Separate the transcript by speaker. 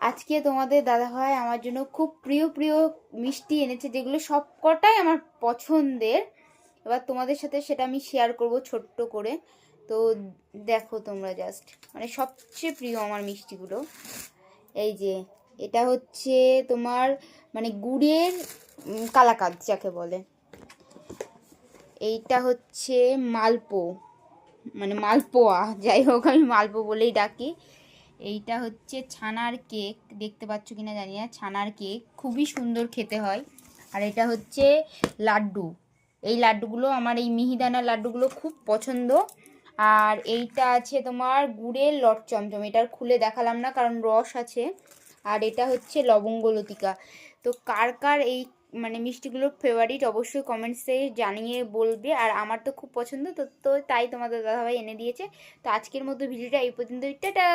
Speaker 1: আজকে তোমাদের দাদাভাই আমার জন্য খুব প্রিয় প্রিয় মিষ্টি এনেছে, যেগুলো সবকটাই আমার পছন্দের। এবার তোমাদের সাথে সেটা আমি শেয়ার করব ছোট্ট করে। তো দেখো তোমরা, জাস্ট মানে সবচেয়ে প্রিয় আমার মিষ্টিগুলো। এই যে এটা হচ্ছে তোমার মানে গুড়ের কালাকাঁদ যাকে বলে। এইটা হচ্ছে মালপো, মানে মালপোয়া, যাই হোক আমি মালপো বলেই ডাকি। এইটা হচ্ছে ছানার কেক, দেখতে পাচ্ছ কিনা জানি না, ছানার কেক খুবই সুন্দর খেতে হয়। আর এটা হচ্ছে লাড্ডু, এই লাড্ডুগুলো আমার, এই মিহিদানা লাড্ডুগুলো খুব পছন্দ। আর এইটা আছে তোমার গুড়ের লট চমচম, এটার খুলে দেখালাম না কারণ রস আছে। আর এটা হচ্ছে লবঙ্গ লতিকা। তো কার কার এই মানে মিষ্টিগুলোর ফেভারিট অবশ্যই কমেন্টসে জানিয়ে বলবে। আর আমার তো খুব পছন্দ, তো তাই তোমাদের দাদাভাই এনে দিয়েছে। তো আজকের মতো ভিডিওটা এই পর্যন্ত, টাটা।